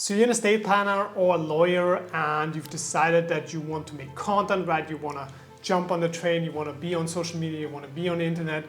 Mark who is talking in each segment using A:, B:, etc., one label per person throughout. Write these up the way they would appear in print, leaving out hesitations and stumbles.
A: So you're an estate planner or a lawyer and you've decided that you want to make content, right? You want to jump on the train, you want to be on social media, you want to be on the internet,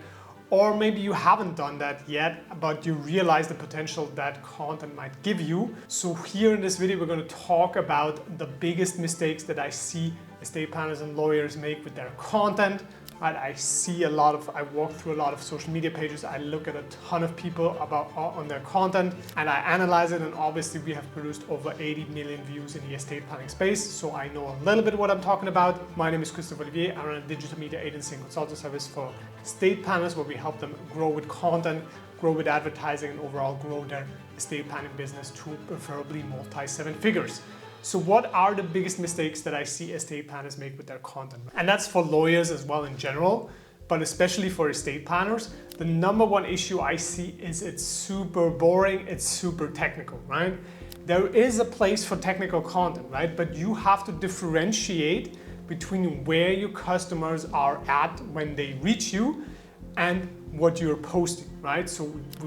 A: or maybe you haven't done that yet, but you realize the potential that content might give you. So here in this video, we're going to talk about the biggest mistakes that I see estate planners and lawyers make with their content. Right? I walk through a lot of social media pages, I look at a ton of people on their content and I analyze it, and obviously we have produced over 80 million views in the estate planning space, so I know a little bit what I'm talking about. My name is Christopher Olivier. I run a digital media agency and consulting service for estate planners where we help them grow with content, grow with advertising, and overall grow their estate planning business to preferably multi-seven figures. So what are the biggest mistakes that I see estate planners make with their content? And that's for lawyers as well in general, but especially for estate planners. The number one issue I see is it's super boring, it's super technical, right? There is a place for technical content, right? But you have to differentiate between where your customers are at when they reach you and what you're posting, right? So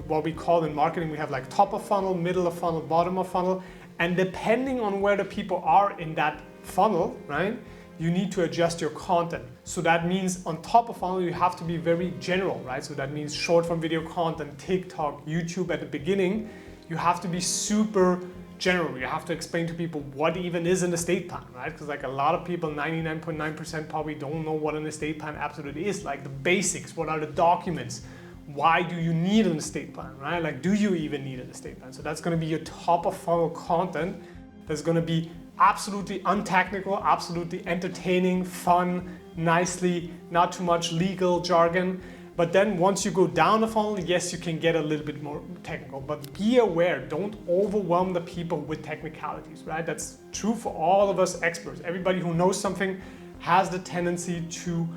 A: what we call in marketing, we have like top of funnel, middle of funnel, bottom of funnel. And depending on where the people are in that funnel, right, you need to adjust your content. So that means on top of funnel, you have to be very general, right? So that means short form video content, TikTok, YouTube at the beginning. You have to be super general. You have to explain to people what even is an estate plan, right? Because like a lot of people, 99.9% probably don't know what an estate plan absolutely is. Like the basics, what are the documents? Why do you need an estate plan, right? Like, do you even need an estate plan? So that's going to be your top of funnel content. That's going to be absolutely untechnical, absolutely entertaining, fun, nicely, not too much legal jargon. But then once you go down the funnel, yes, you can get a little bit more technical, but be aware, don't overwhelm the people with technicalities, right? That's true for all of us experts. Everybody who knows something has the tendency to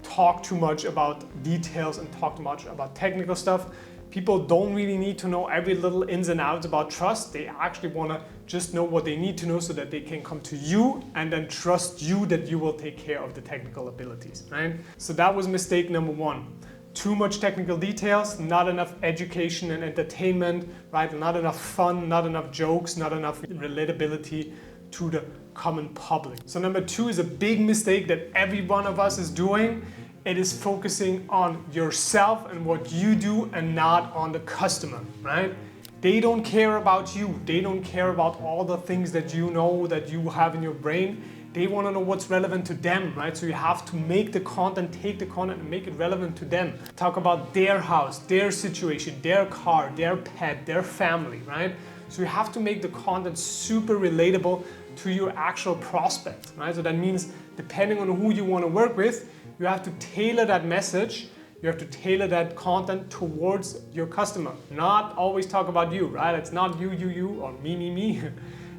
A: talk too much about details and talk too much about technical stuff. People don't really need to know every little ins and outs about trust. They actually want to just know what they need to know so that they can come to you and then trust you that you will take care of the technical abilities, right? So that was mistake number one. Too much technical details, not enough education and entertainment, right? Not enough fun, not enough jokes, not enough relatability to the common public. So number two is a big mistake that every one of us is doing. It is focusing on yourself and what you do and not on the customer, right? They don't care about you. They don't care about all the things that you know, that you have in your brain. They want to know what's relevant to them, right? So you have to make the content, take the content and make it relevant to them. Talk about their house, their situation, their car, their pet, their family, right? So you have to make the content super relatable to your actual prospect, right? So that means depending on who you want to work with, you have to tailor that message, you have to tailor that content towards your customer. Not always talk about you, right? It's not you, or me.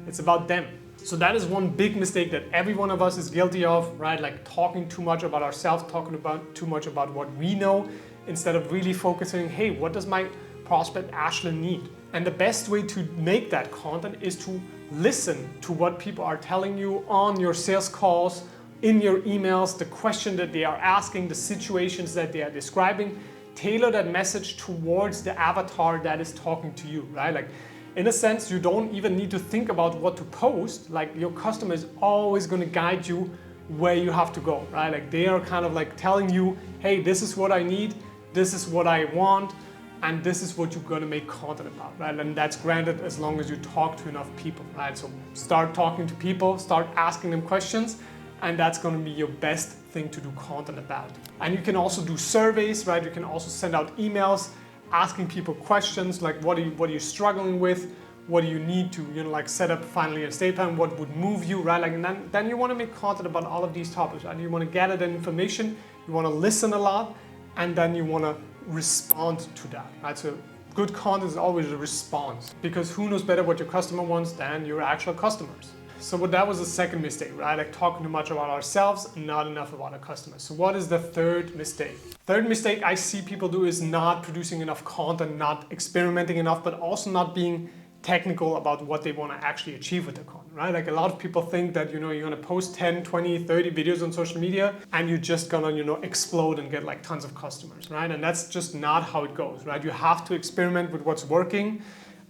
A: It's about them. So that is one big mistake that every one of us is guilty of, right? Like talking too much about ourselves, talking about too much about what we know, instead of really focusing, hey, what does my prospect actually need? And the best way to make that content is to listen to what people are telling you on your sales calls, in your emails, the question that they are asking, the situations that they are describing. Tailor that message towards the avatar that is talking to you, right? Like in a sense, you don't even need to think about what to post. Like your customer is always going to guide you where you have to go, right? Like they are kind of like telling you, hey, this is what I need, this is what I want, and this is what you're going to make content about, right? And that's granted as long as you talk to enough people, right? So start talking to people, start asking them questions, and that's going to be your best thing to do content about. And you can also do surveys, right? You can also send out emails asking people questions like what are you struggling with? What do you need to, like set up finally an estate plan? What would move you, right? Like, and then you want to make content about all of these topics, right? You want to gather that information, you want to listen a lot, and then you want to respond to that, right? So good content is always a response, because who knows better what your customer wants than your actual customers. So that was the second mistake, right? Like talking too much about ourselves and not enough about our customers. So what is the third mistake? Third mistake I see people do is not producing enough content, not experimenting enough, but also not being technical about what they want to actually achieve with their content, right? Like a lot of people think that, you're going to post 10, 20, 30 videos on social media and you're just going to, explode and get like tons of customers, right? And that's just not how it goes, right? You have to experiment with what's working.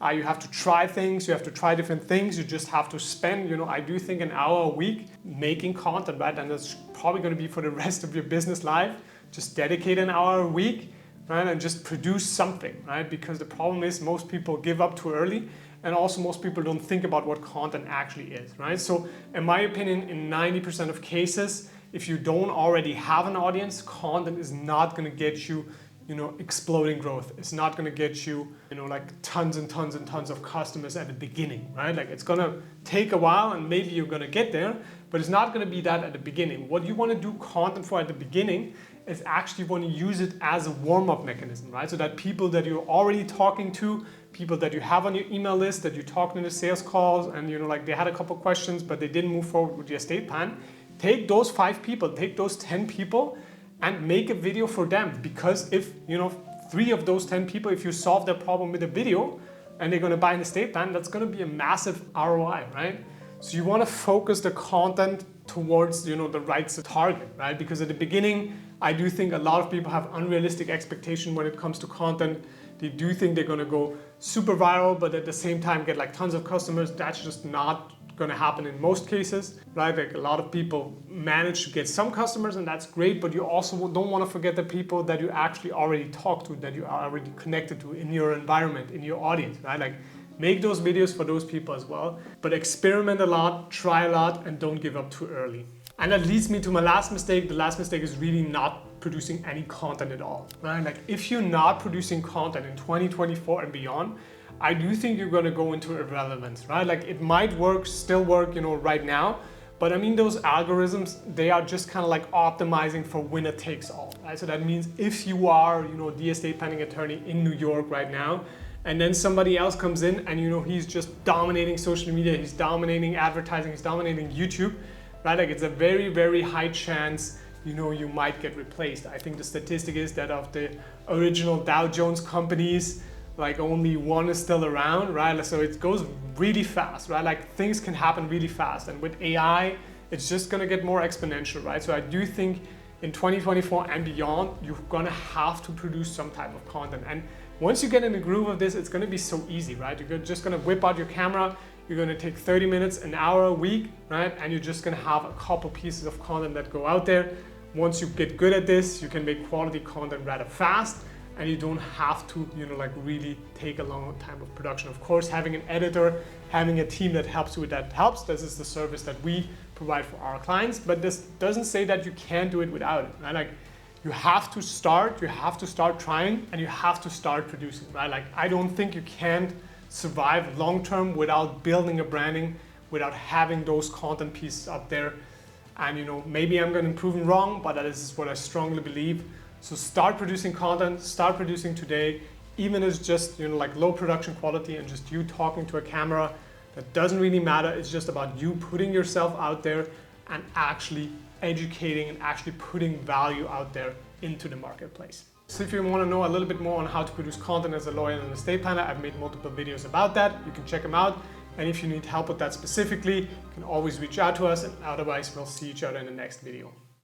A: You have to try things, you have to try different things, you just have to spend, I do think an hour a week making content, right? And that's probably going to be for the rest of your business life. Just dedicate an hour a week, right? And just produce something, right? Because the problem is most people give up too early, and also most people don't think about what content actually is, right? So in my opinion, in 90% of cases, if you don't already have an audience, content is not going to get you exploding growth. It's not going to get you, like tons and tons and tons of customers at the beginning, right? Like it's going to take a while and maybe you're going to get there, but it's not going to be that at the beginning. What you want to do content for at the beginning is actually want to use it as a warm-up mechanism, right? So that people that you're already talking to, people that you have on your email list, that you're talking in the sales calls, and like they had a couple questions, but they didn't move forward with your estate plan. Take those 5 people, take those 10 people, and make a video for them. Because if 3 of those 10 people, if you solve their problem with a video and they're going to buy an estate plan, that's going to be a massive ROI, right? So you want to focus the content towards the right target, right? Because at the beginning, I do think a lot of people have unrealistic expectation when it comes to content. They do think they're going to go super viral, but at the same time get like tons of customers. That's just not going to happen in most cases, right? Like a lot of people manage to get some customers, and that's great, but you also don't want to forget the people that you actually already talk to, that you are already connected to in your environment, in your audience, right? Like make those videos for those people as well, but experiment a lot, try a lot, and don't give up too early. And that leads me to my last mistake. The last mistake is really not producing any content at all, right? Like if you're not producing content in 2024 and beyond, I do think you're going to go into irrelevance, right? Like it might work, still work, right now, but I mean those algorithms, they are just kind of like optimizing for winner takes all, right? So that means if you are, the estate planning attorney in New York right now, and then somebody else comes in and he's just dominating social media, he's dominating advertising, he's dominating YouTube, right? Like it's a very, very high chance you might get replaced. I think the statistic is that of the original Dow Jones companies, like only 1 is still around, right? So it goes really fast, right? Like things can happen really fast, and with AI, it's just gonna get more exponential, right? So I do think in 2024 and beyond, you're gonna have to produce some type of content. And once you get in the groove of this, it's gonna be so easy, right? You're just gonna whip out your camera, you're gonna take 30 minutes, an hour a week, right? And you're just gonna have a couple pieces of content that go out there. Once you get good at this, you can make quality content rather fast, and you don't have to, like really take a long time of production. Of course, having an editor, having a team that helps you with that helps. This is the service that we provide for our clients, but this doesn't say that you can't do it without it, right? Like you have to start trying, and you have to start producing, right? Like I don't think you can survive long-term without building a branding, without having those content pieces up there. And maybe I'm going to prove it wrong, but that is what I strongly believe. So start producing content, start producing today, even if it's just like low production quality and just you talking to a camera. That doesn't really matter. It's just about you putting yourself out there and actually educating and actually putting value out there into the marketplace. So if you want to know a little bit more on how to produce content as a lawyer and an estate planner, I've made multiple videos about that. You can check them out. And if you need help with that specifically, you can always reach out to us, and otherwise we'll see each other in the next video.